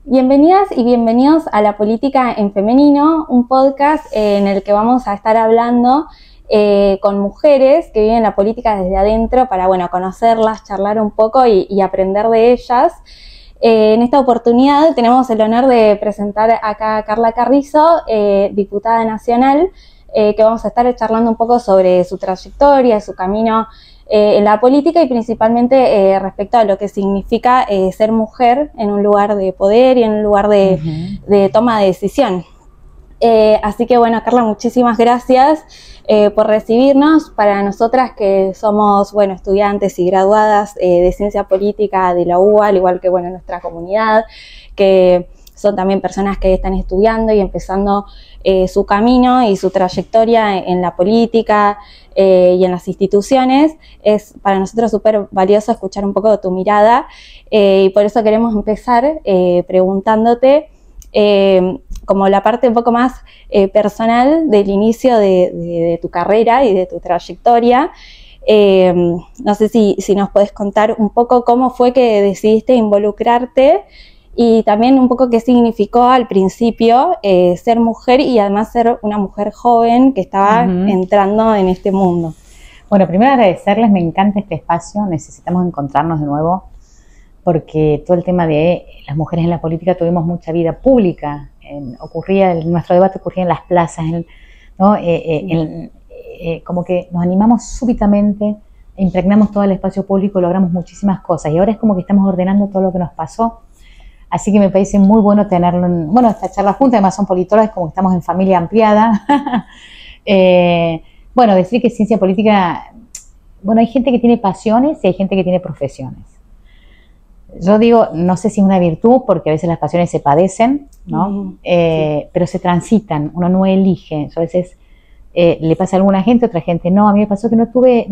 Bienvenidas y bienvenidos a La Política en Femenino, un podcast en el que vamos a estar hablando con mujeres que viven la política desde adentro para, conocerlas, charlar un poco y aprender de ellas. En esta oportunidad tenemos el honor de presentar acá a Carla Carrizo, diputada nacional, que vamos a estar charlando un poco sobre su trayectoria, su camino en la política y principalmente respecto a lo que significa ser mujer en un lugar de poder y en un lugar de toma de decisión. Así que Carla, muchísimas gracias por recibirnos. Para nosotras que somos, estudiantes y graduadas de Ciencia Política de la UBA, al igual que, nuestra comunidad, que son también personas que están estudiando y empezando su camino y su trayectoria en la política y en las instituciones, es para nosotros súper valioso escuchar un poco de tu mirada y por eso queremos empezar preguntándote como la parte un poco más personal del inicio de tu carrera y de tu trayectoria. No sé si nos podés contar un poco cómo fue que decidiste involucrarte y también un poco qué significó al principio ser mujer y además ser una mujer joven que estaba entrando en este mundo. Bueno, primero agradecerles, me encanta este espacio, necesitamos encontrarnos de nuevo porque todo el tema de las mujeres en la política tuvimos mucha vida pública, nuestro debate ocurría en las plazas, ¿no? Como que nos animamos súbitamente, impregnamos todo el espacio público, logramos muchísimas cosas y ahora es como que estamos ordenando todo lo que nos pasó. Así que me parece muy bueno tenerlo, esta charla junta, además son politólogas, como que estamos en familia ampliada. Decir que ciencia política, hay gente que tiene pasiones y hay gente que tiene profesiones. Yo digo, no sé si es una virtud, porque a veces las pasiones se padecen, ¿no? Sí. Pero se transitan, uno no elige. Yo a veces le pasa a alguna gente, a otra gente no. A mí me pasó que no tuve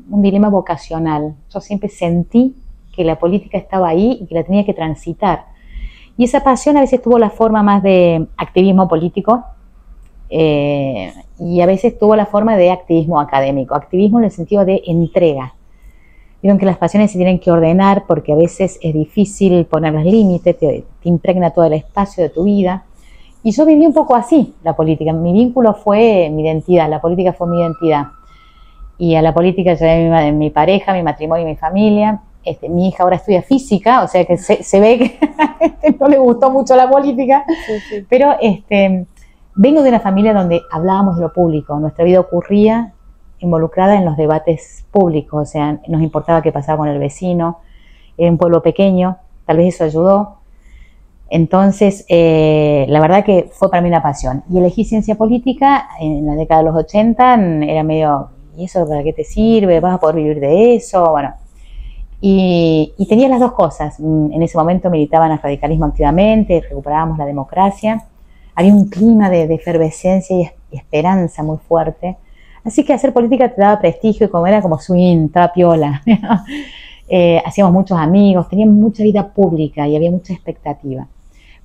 un dilema vocacional. Yo siempre sentí que la política estaba ahí y que la tenía que transitar. Y esa pasión a veces tuvo la forma más de activismo político y a veces tuvo la forma de activismo académico. Activismo en el sentido de entrega. Vieron que las pasiones se tienen que ordenar porque a veces es difícil poner los límites, te impregna todo el espacio de tu vida. Y yo viví un poco así la política. Mi vínculo fue mi identidad, la política fue mi identidad. Y a la política llevé mi pareja, mi matrimonio y mi familia. Mi hija ahora estudia física, o sea que se ve que no le gustó mucho la política, sí. Pero vengo de una familia donde hablábamos de lo público, nuestra vida ocurría involucrada en los debates públicos, o sea, nos importaba qué pasaba con el vecino, era un pueblo pequeño, tal vez eso ayudó. Entonces, la verdad que fue para mí una pasión. Y elegí ciencia política en la década de los 80, era medio, ¿y eso para qué te sirve? ¿Vas a poder vivir de eso? Y tenía las dos cosas. En ese momento militaban al radicalismo activamente, recuperábamos la democracia. Había un clima de efervescencia y esperanza muy fuerte. Así que hacer política te daba prestigio y como era como swing, estaba piola. Hacíamos muchos amigos, teníamos mucha vida pública y había mucha expectativa.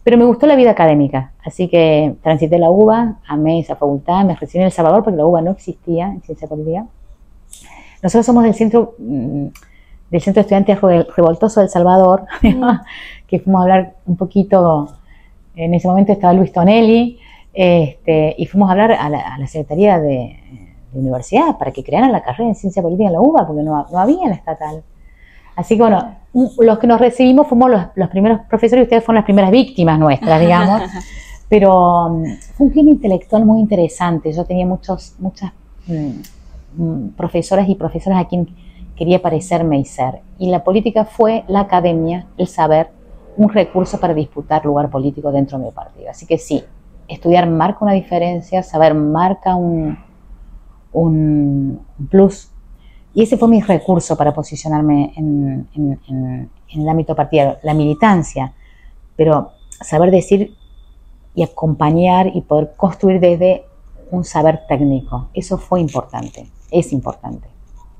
Pero me gustó la vida académica, así que transité la UBA, amé esa facultad, me recibí en El Salvador porque la UBA no existía en ciencia política. Nosotros somos del Centro de Estudiantes Revoltoso del Salvador, que fuimos a hablar un poquito, en ese momento estaba Luis Tonelli, y fuimos a hablar a la Secretaría de Universidad para que crearan la carrera en Ciencia Política en la UBA, porque no había en la estatal. Así que los que nos recibimos fuimos los primeros profesores y ustedes fueron las primeras víctimas nuestras, digamos, pero fue un clima intelectual muy interesante. Yo tenía muchas profesoras y profesores a quien quería parecerme y ser. Y la política fue la academia, el saber, un recurso para disputar lugar político dentro de mi partido. Así que sí, estudiar marca una diferencia, saber marca un plus. Y ese fue mi recurso para posicionarme en el ámbito partidario, la militancia. Pero saber decir y acompañar y poder construir desde un saber técnico, eso fue importante, es importante.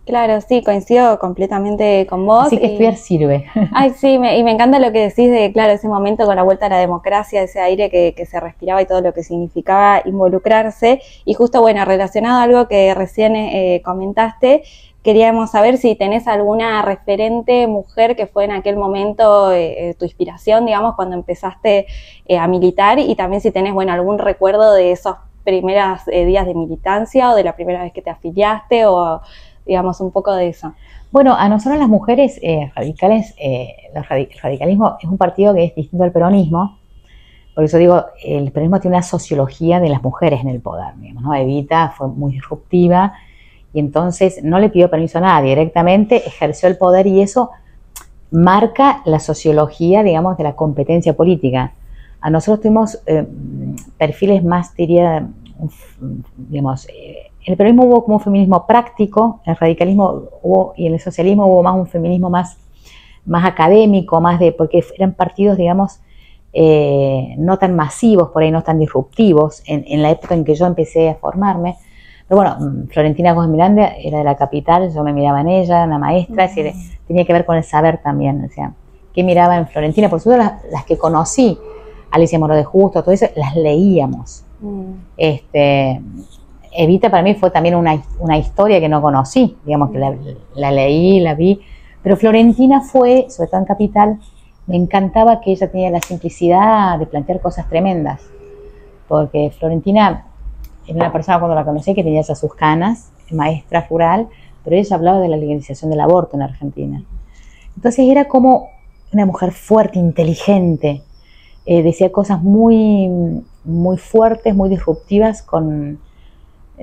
Claro, sí, coincido completamente con vos. Así que estudiar sirve. Ay, sí, y me encanta lo que decís de, claro, ese momento con la vuelta a la democracia, ese aire que se respiraba y todo lo que significaba involucrarse. Y justo, relacionado a algo que recién comentaste, queríamos saber si tenés alguna referente mujer que fue en aquel momento tu inspiración, digamos, cuando empezaste a militar, y también si tenés, bueno, algún recuerdo de esos primeros días de militancia o de la primera vez que te afiliaste, o digamos un poco de eso. Bueno, a nosotros las mujeres radicales, el radicalismo es un partido que es distinto al peronismo. Por eso digo, el peronismo tiene una sociología de las mujeres en el poder, digamos, ¿no? Evita fue muy disruptiva y entonces no le pidió permiso a nadie, directamente ejerció el poder, y eso marca la sociología, digamos, de la competencia política. A nosotros tuvimos perfiles más, diría, digamos, en el peronismo hubo como un feminismo práctico, en el radicalismo hubo, y en el socialismo hubo más un feminismo más académico, más de, porque eran partidos, digamos, no tan masivos, por ahí no tan disruptivos, en la época en que yo empecé a formarme. Pero bueno, Florentina Gómez Miranda era de la capital, yo me miraba en ella, una maestra, es decir, tenía que ver con el saber también, o sea, ¿qué miraba en Florentina? Por supuesto, las que conocí, Alicia Moro de Justo, todo eso, las leíamos. Evita para mí fue también una historia que no conocí, digamos que la leí, la vi, pero Florentina fue, sobre todo en Capital, me encantaba que ella tenía la simplicidad de plantear cosas tremendas, porque Florentina era una persona, cuando la conocí, que tenía ya sus canas, maestra rural, pero ella hablaba de la legalización del aborto en Argentina. Entonces era como una mujer fuerte, inteligente, decía cosas muy, muy fuertes, muy disruptivas,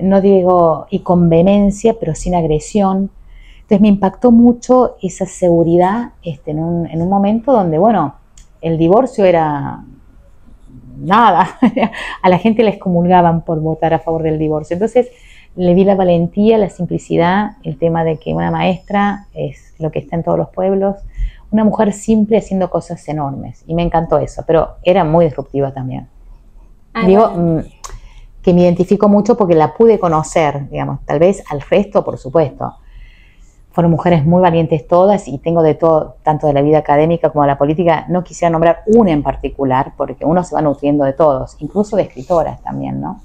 no digo, y con vehemencia, pero sin agresión. Entonces me impactó mucho esa seguridad en un momento donde, bueno, el divorcio era nada, a la gente la excomulgaban por votar a favor del divorcio. Entonces le vi la valentía, la simplicidad, el tema de que una maestra es lo que está en todos los pueblos, una mujer simple haciendo cosas enormes, y me encantó eso, pero era muy disruptiva también. Digo, que me identifico mucho porque la pude conocer, digamos, tal vez al resto, por supuesto. Fueron mujeres muy valientes todas, y tengo de todo, tanto de la vida académica como de la política. No quisiera nombrar una en particular, porque uno se va nutriendo de todos, incluso de escritoras también, ¿no?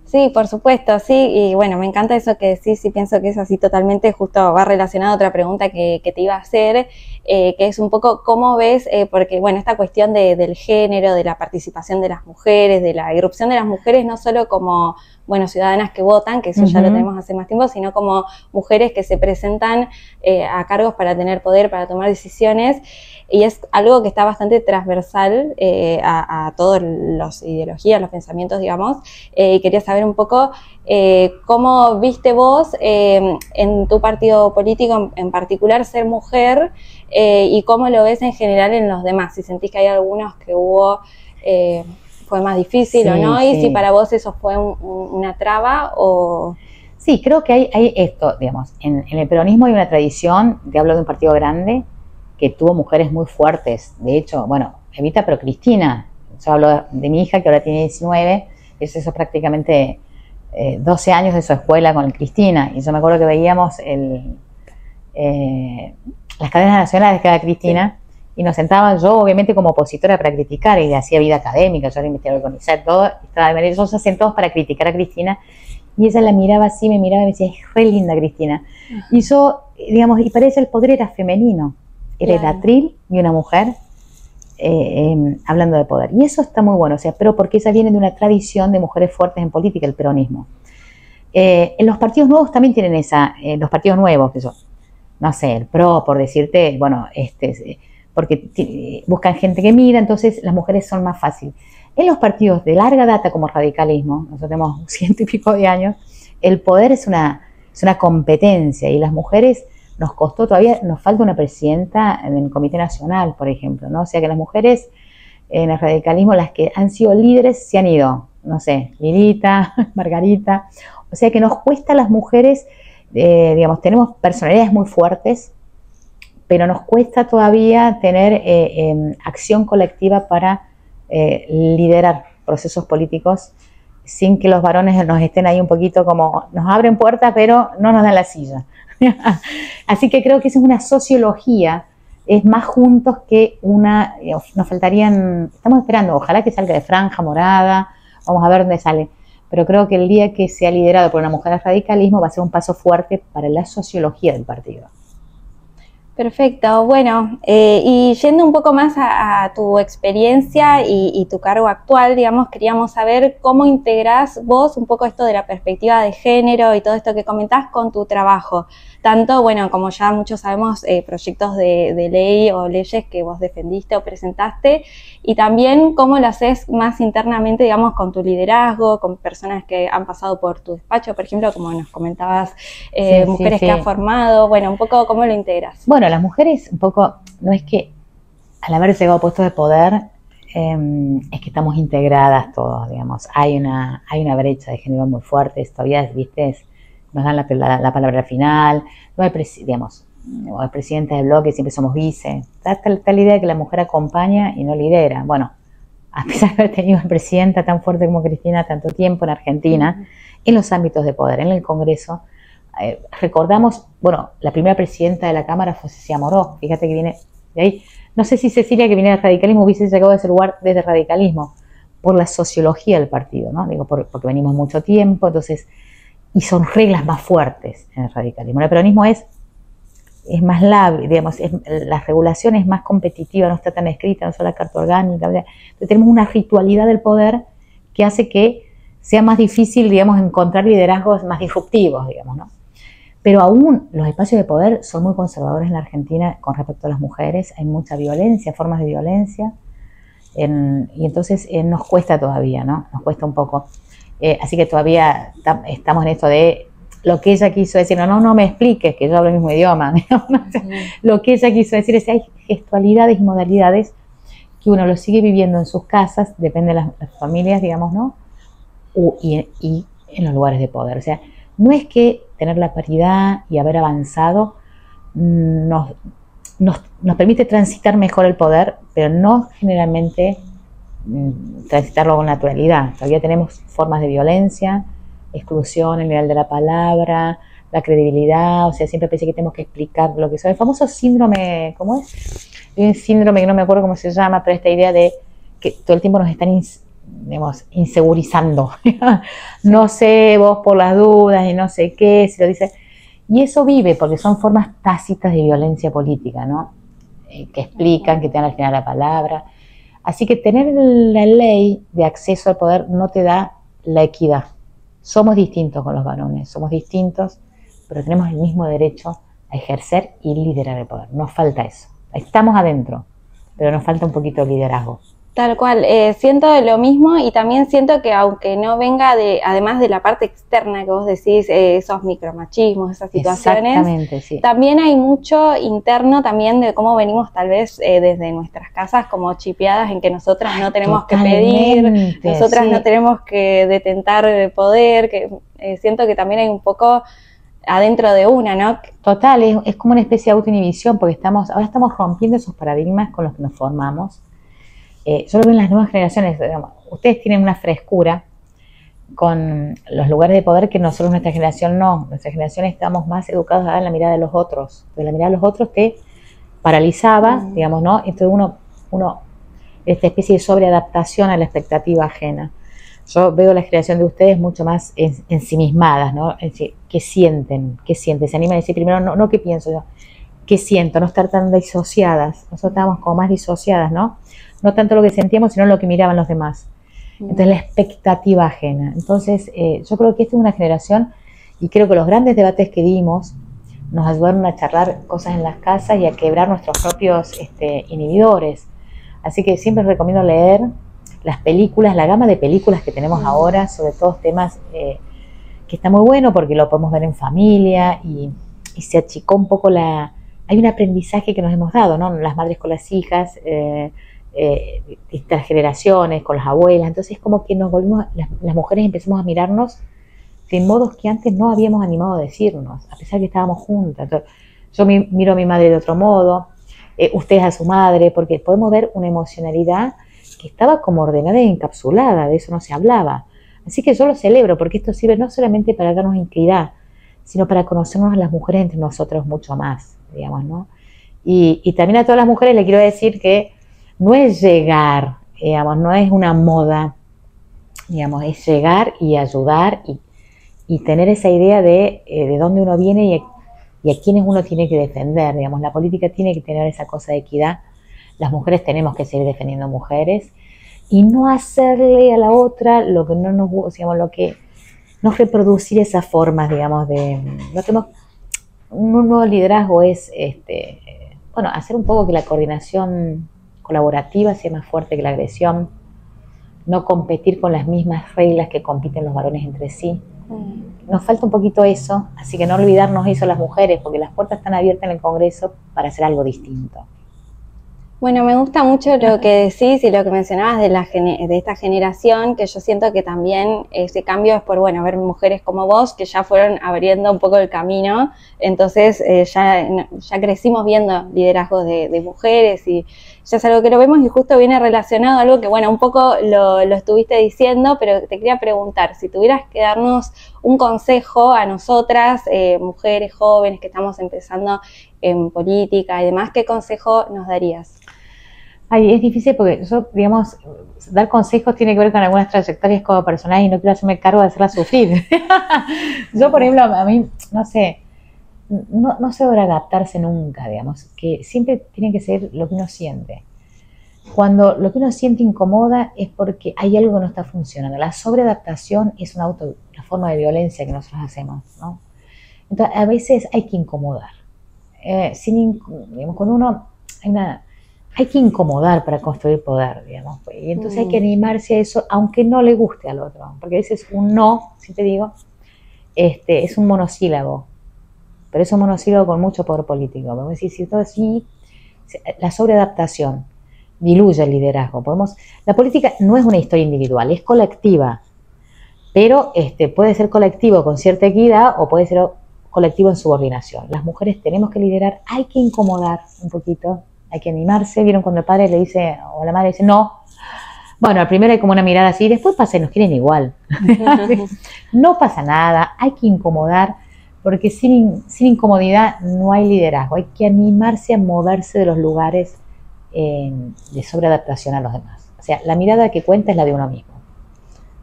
Sí, por supuesto, sí, y bueno, me encanta eso que decís, y pienso que es así totalmente, justo va relacionado a otra pregunta que te iba a hacer, que es un poco cómo ves, porque bueno, esta cuestión del género, de la participación de las mujeres, de la irrupción de las mujeres, no solo como, bueno, ciudadanas que votan, que eso ya lo tenemos hace más tiempo, sino como mujeres que se presentan a cargos para tener poder, para tomar decisiones, y es algo que está bastante transversal a todas las ideologías, los pensamientos, digamos, y quería saber un poco cómo viste vos en tu partido político en particular ser mujer, y cómo lo ves en general en los demás, si sentís que hay algunos que fue más difícil, sí, o no, y si para vos eso fue una traba o... Sí, creo que hay esto, digamos, en el peronismo hay una tradición, te hablo de un partido grande, que tuvo mujeres muy fuertes. De hecho, bueno, Evita, pero Cristina, yo hablo de mi hija que ahora tiene 19, eso prácticamente 12 años de su escuela con Cristina, y yo me acuerdo que veíamos las cadenas nacionales que era Cristina, y nos sentaban, yo obviamente como opositora para criticar, y hacía vida académica, yo era investigadora con ISAT, todo, ellos se sentados para criticar a Cristina, y ella la miraba así, me miraba y me decía, es re linda Cristina. Y yo, digamos, y para ella el poder era femenino, era el atril y una mujer hablando de poder. Y eso está muy bueno, o sea, pero porque ella viene de una tradición de mujeres fuertes en política, el peronismo. En los partidos nuevos también tienen los partidos nuevos, que yo, no sé, el PRO, por decirte, bueno, porque buscan gente que mira, entonces las mujeres son más fáciles. En los partidos de larga data como radicalismo, nosotros tenemos 100 y pico de años, el poder es una competencia, y las mujeres nos costó, todavía nos falta una presidenta en el Comité Nacional, por ejemplo, ¿no? O sea que las mujeres en el radicalismo, las que han sido líderes, se han ido, no sé, Lilita, Margarita, o sea que nos cuesta a las mujeres, digamos, tenemos personalidades muy fuertes, pero nos cuesta todavía tener acción colectiva para liderar procesos políticos sin que los varones nos estén ahí un poquito como, nos abren puertas pero no nos dan la silla. Así que creo que esa es una sociología, es más juntos que nos faltarían, estamos esperando, ojalá que salga de franja morada, vamos a ver dónde sale, pero creo que el día que sea liderado por una mujer al radicalismo va a ser un paso fuerte para la sociología del partido. Perfecto, bueno, y yendo un poco más a tu experiencia y tu cargo actual, digamos, queríamos saber cómo integrás vos un poco esto de la perspectiva de género y todo esto que comentás con tu trabajo. Tanto, bueno, como ya muchos sabemos, proyectos de ley o leyes que vos defendiste o presentaste, y también cómo lo haces más internamente, digamos, con tu liderazgo, con personas que han pasado por tu despacho, por ejemplo, como nos comentabas, mujeres que has formado, bueno, un poco cómo lo integras. Bueno, las mujeres un poco, no es que al haber llegado a puestos de poder, es que estamos integradas todos, digamos, hay una brecha de género muy fuerte, todavía, viste, nos dan la palabra final, no hay, digamos, el presidente del bloque, siempre somos vice, está la idea de que la mujer acompaña y no lidera. Bueno, a pesar de haber tenido una presidenta tan fuerte como Cristina tanto tiempo en Argentina, en los ámbitos de poder, en el Congreso, recordamos, bueno, la primera presidenta de la Cámara fue Cecilia Moró, fíjate que viene de ahí. No sé si Cecilia, que viene del radicalismo, hubiese llegado a ese lugar desde el radicalismo, por la sociología del partido, ¿no? Digo, porque venimos mucho tiempo, entonces, y son reglas más fuertes en el radicalismo. El peronismo es más labio, digamos, la regulación es más competitiva, no está tan escrita, no solo la carta orgánica. Entonces tenemos una ritualidad del poder que hace que sea más difícil, digamos, encontrar liderazgos más disruptivos, digamos, ¿no? Pero aún los espacios de poder son muy conservadores en la Argentina con respecto a las mujeres, hay mucha violencia, formas de violencia, y entonces nos cuesta todavía, ¿no? Nos cuesta un poco. Así que todavía estamos en esto de lo que ella quiso decir, no me expliques, que yo hablo el mismo idioma, ¿no? Lo que ella quiso decir es que hay gestualidades y modalidades que uno lo sigue viviendo en sus casas, depende de las familias, digamos, ¿no? Y en los lugares de poder. O sea, no es que tener la paridad y haber avanzado nos permite transitar mejor el poder, pero no generalmente transitarlo con naturalidad. Todavía tenemos formas de violencia, exclusión, el nivel de la palabra, la credibilidad, o sea, siempre pensé que tenemos que explicar lo que son. El famoso síndrome, ¿cómo es? Hay un síndrome que no me acuerdo cómo se llama, pero esta idea de que todo el tiempo nos están insegurizando. No sé, vos por las dudas y no sé qué, si lo dice. Y eso vive porque son formas tácitas de violencia política, ¿no? Que explican, que te dan al final la palabra. Así que tener la ley de acceso al poder no te da la equidad. Somos distintos con los varones, somos distintos, pero tenemos el mismo derecho a ejercer y liderar el poder. Nos falta eso. Estamos adentro, pero nos falta un poquito de liderazgo. Tal cual, siento lo mismo y también siento que aunque no venga además de la parte externa que vos decís, esos micromachismos, esas situaciones, sí. También hay mucho interno también de cómo venimos tal vez desde nuestras casas como chipeadas en que nosotras no tenemos que pedir, nosotras no tenemos que detentar el poder, que siento que también hay un poco adentro de una, ¿no? Total, es como una especie de autoinhibición porque ahora estamos rompiendo esos paradigmas con los que nos formamos. Yo lo veo en las nuevas generaciones, digamos, ustedes tienen una frescura con los lugares de poder que nosotros, nuestra generación no. Nuestra generación estamos más educados a dar la mirada de los otros. Porque la mirada de los otros te paralizaba, digamos, ¿no? Entonces uno, esta especie de sobreadaptación a la expectativa ajena. Yo veo la generación de ustedes mucho más ensimismadas, ¿no? ¿Qué sienten? ¿Qué sienten? Se animan a decir primero, no qué pienso yo, qué siento, no estar tan disociadas. Nosotros estábamos como más disociadas, ¿no? No tanto lo que sentíamos, sino lo que miraban los demás. Entonces, la expectativa ajena. Entonces, yo creo que esta es una generación, y creo que los grandes debates que dimos nos ayudaron a charlar cosas en las casas y a quebrar nuestros propios inhibidores. Así que siempre recomiendo leer las películas, la gama de películas que tenemos ahora, sobre todo temas que está muy bueno porque lo podemos ver en familia y se achicó un poco hay un aprendizaje que nos hemos dado, ¿no? Las madres con las hijas, distintas generaciones, con las abuelas. Entonces es como que nos volvimos, las mujeres empezamos a mirarnos de modos que antes no habíamos animado a decirnos, a pesar que estábamos juntas. Entonces, yo miro a mi madre de otro modo, ustedes a su madre, porque podemos ver una emocionalidad que estaba como ordenada y encapsulada, de eso no se hablaba. Así que yo lo celebro, porque esto sirve no solamente para darnos inquietud, sino para conocernos a las mujeres entre nosotros mucho más, digamos, ¿no? Y también a todas las mujeres les quiero decir que no es llegar, digamos, no es una moda digamos, es llegar y ayudar y tener esa idea de dónde uno viene y a quiénes uno tiene que defender, digamos, la política tiene que tener esa cosa de equidad, las mujeres tenemos que seguir defendiendo mujeres y no hacerle a la otra lo que no nos gusta, digamos, no reproducir esas formas, digamos, un nuevo liderazgo es, bueno, hacer un poco que la coordinación colaborativa sea más fuerte que la agresión, no competir con las mismas reglas que compiten los varones entre sí. Nos falta un poquito eso, así que no olvidarnos eso las mujeres, porque las puertas están abiertas en el Congreso para hacer algo distinto. Bueno, me gusta mucho lo que decís y lo que mencionabas de esta generación, que yo siento que también ese cambio es por, bueno, ver mujeres como vos que ya fueron abriendo un poco el camino, entonces ya crecimos viendo liderazgos de mujeres y ya es algo que lo vemos y justo viene relacionado a algo que, bueno, un poco lo estuviste diciendo, pero te quería preguntar, si tuvieras que darnos un consejo a nosotras, mujeres jóvenes que estamos empezando en política y demás, ¿qué consejo nos darías? Ay, es difícil porque yo, digamos, dar consejos tiene que ver con algunas trayectorias como personales y no quiero hacerme cargo de hacerlas sufrir. Yo, por ejemplo, a mí, no sé, no se logra adaptarse nunca, digamos, que siempre tiene que ser lo que uno siente. Cuando lo que uno siente incomoda es porque hay algo que no está funcionando. La sobreadaptación es una forma de violencia que nosotros hacemos, ¿no? Entonces, a veces hay que incomodar. Digamos, cuando uno hay que incomodar para construir poder, digamos, y entonces hay que animarse a eso, aunque no le guste al otro, porque a veces un no, si te digo, es un monosílabo, pero es un monosílabo con mucho poder político. Vamos a decir, si todo así, la sobreadaptación diluye el liderazgo. La política no es una historia individual, es colectiva, pero puede ser colectivo con cierta equidad o puede ser colectivo en subordinación. Las mujeres tenemos que liderar, hay que incomodar un poquito, hay que animarse. ¿Vieron cuando el padre le dice, o la madre dice, no? Bueno, al primero hay como una mirada así, después pasa y nos quieren igual. No pasa nada, hay que incomodar, porque sin incomodidad no hay liderazgo. Hay que animarse a moverse de los lugares de sobreadaptación a los demás. O sea, la mirada que cuenta es la de uno mismo.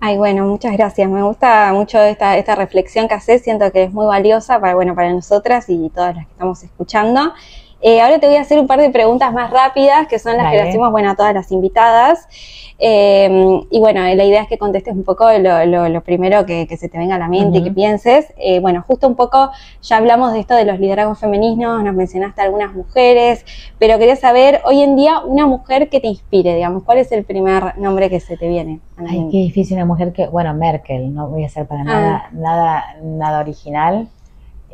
Ay, bueno, muchas gracias. Me gusta mucho esta reflexión que haces. Siento que es muy valiosa para nosotras y todas las que estamos escuchando. Ahora te voy a hacer un par de preguntas más rápidas, que son las que le hacemos, bueno, a todas las invitadas. Y bueno, la idea es que contestes un poco lo primero que se te venga a la mente y que pienses. Bueno, justo un poco ya hablamos de esto de los liderazgos femeninos, nos mencionaste algunas mujeres, pero quería saber, hoy en día, una mujer que te inspire, digamos, ¿cuál es el primer nombre que se te viene a la mente? Qué difícil, una mujer bueno, Merkel, no voy a hacer para nada original.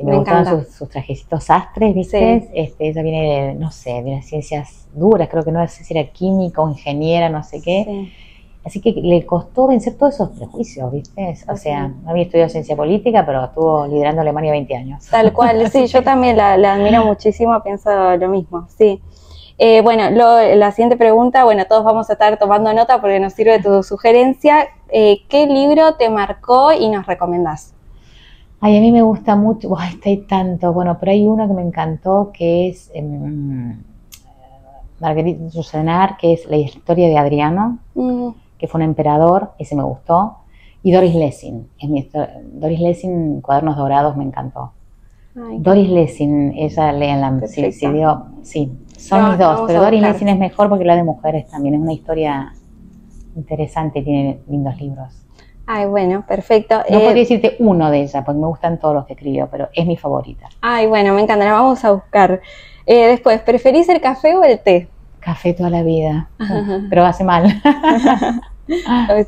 Me gustaban sus trajecitos sastres, ¿viste? Sí. Ella viene de, no sé, de las ciencias duras, creo que no sé si era química o ingeniera, no sé qué. Sí. Así que le costó vencer todos esos prejuicios, ¿viste? O sea, no había estudiado ciencia política, pero estuvo liderando Alemania 20 años. Tal cual, sí, yo también la admiro muchísimo, pienso lo mismo, sí. Bueno, la siguiente pregunta, bueno, todos vamos a estar tomando nota porque nos sirve tu sugerencia. ¿Qué libro te marcó y nos recomendás? Ay, a mí me gusta mucho, hay tanto, bueno, pero hay uno que me encantó que es Marguerite Yourcenar, que es la historia de Adriano, que fue un emperador, ese me gustó, y Doris Lessing, Doris Lessing, Cuadernos Dorados, me encantó. Ay, Doris Lessing, ella léanla, sí, son mis dos, pero Doris Lessing es mejor porque la de mujeres también, es una historia interesante, tiene lindos libros. Ay, bueno, perfecto. No podría decirte uno de ella, porque me gustan todos los que escribió, pero es mi favorita. Ay, bueno, me encanta, la vamos a buscar. Después, ¿preferís el café o el té? Café toda la vida, pero hace mal.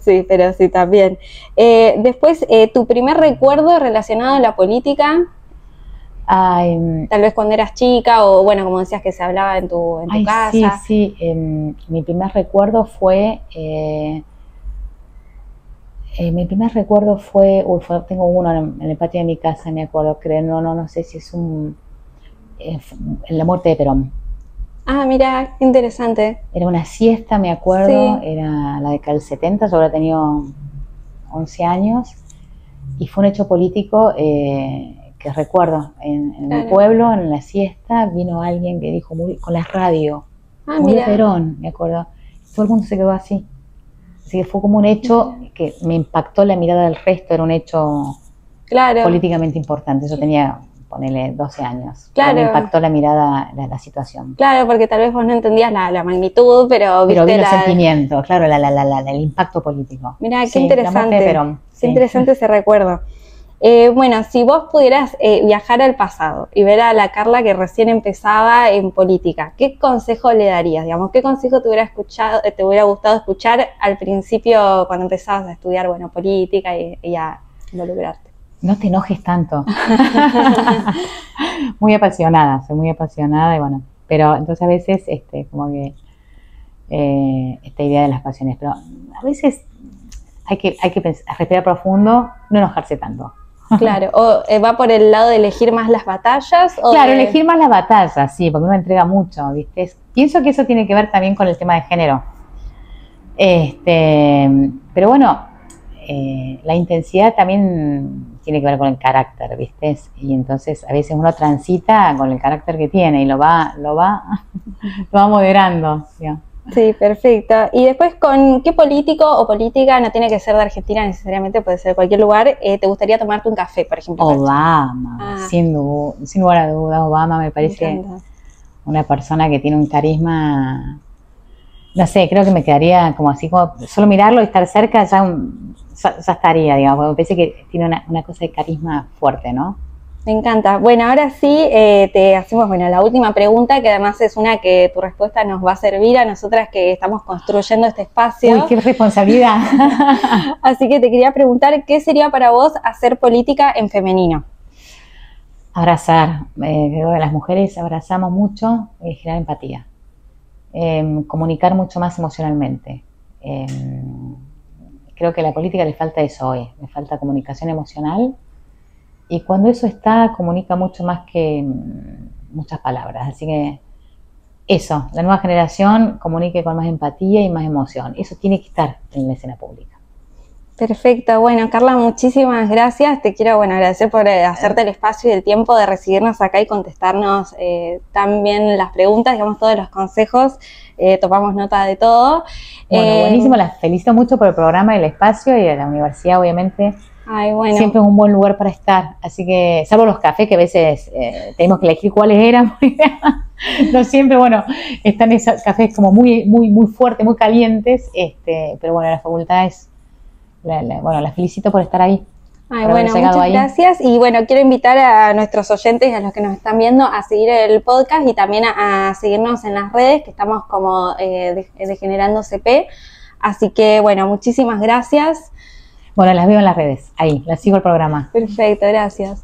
Sí, pero sí, también. Después, ¿tu primer recuerdo relacionado a la política? Ay, tal vez cuando eras chica, o bueno, como decías que se hablaba en tu casa. Sí, mi primer recuerdo fue... tengo uno en el patio de mi casa, me acuerdo, creo, no sé si es la muerte de Perón. Ah, mira, qué interesante. Era una siesta, me acuerdo, sí. Era la década del 70, yo habría tenido 11 años, y fue un hecho político que recuerdo, en mi pueblo, en la siesta, vino alguien que dijo con la radio, murió Perón, me acuerdo, todo el mundo se quedó así. Así que fue como un hecho que me impactó la mirada del resto, era un hecho políticamente importante. Yo tenía, ponele, 12 años. Claro. Me impactó la mirada, la situación. Claro, porque tal vez vos no entendías la magnitud, pero viste vi los sentimientos, claro, el impacto político. Mirá, qué interesante. Qué interesante ese recuerdo. Bueno, si vos pudieras viajar al pasado y ver a la Carla que recién empezaba en política, ¿qué consejo le darías? Digamos, ¿qué consejo te hubiera gustado escuchar al principio cuando empezabas a estudiar, bueno, política y a involucrarte? No te enojes tanto. Muy apasionada, soy muy apasionada y bueno, pero entonces a veces como que esta idea de las pasiones, pero a veces hay que pensar, respirar profundo, no enojarse tanto. Claro, o va por el lado de elegir más las batallas. Claro, elegir más las batallas, sí, porque uno entrega mucho, ¿viste? Pienso que eso tiene que ver también con el tema de género. Pero bueno, la intensidad también tiene que ver con el carácter, ¿viste? Y entonces a veces uno transita con el carácter que tiene y lo va moderando, ¿sí? Sí, perfecto. Y después, ¿con qué político o política, no tiene que ser de Argentina necesariamente, puede ser de cualquier lugar, te gustaría tomarte un café, por ejemplo? Obama, sin lugar a dudas, Obama me parece una persona que tiene un carisma, no sé, creo que me quedaría como así, como solo mirarlo y estar cerca ya estaría, digamos, porque me parece que tiene una cosa de carisma fuerte, ¿no? Me encanta. Bueno, ahora sí te hacemos la última pregunta, que además es una que tu respuesta nos va a servir a nosotras que estamos construyendo este espacio. Uy, qué responsabilidad. Así que te quería preguntar, ¿qué sería para vos hacer política en femenino? Abrazar. Creo que las mujeres abrazamos mucho, generar empatía. Comunicar mucho más emocionalmente. Creo que a la política le falta eso hoy, le falta comunicación emocional. Y cuando eso está, comunica mucho más que muchas palabras. Así que eso, la nueva generación comunique con más empatía y más emoción. Eso tiene que estar en la escena pública. Perfecto. Bueno, Carla, muchísimas gracias. Te quiero agradecer por hacerte el espacio y el tiempo de recibirnos acá y contestarnos tan bien las preguntas, digamos, todos los consejos. Tomamos nota de todo. Bueno, buenísimo. Las felicito mucho por el programa y el espacio y a la universidad, obviamente. Ay, bueno. Siempre es un buen lugar para estar, así que, salvo los cafés que a veces tenemos que elegir cuáles eran, no siempre, bueno, están esos cafés como muy fuertes, muy calientes, pero bueno, la facultad es, bueno, las felicito por estar ahí. Ay, bueno, muchas gracias y bueno, quiero invitar a nuestros oyentes y a los que nos están viendo a seguir el podcast y también a seguirnos en las redes, que estamos como Degenerando CP, así que bueno, muchísimas gracias. Bueno, las veo en las redes, ahí, las sigo el programa. Perfecto, gracias.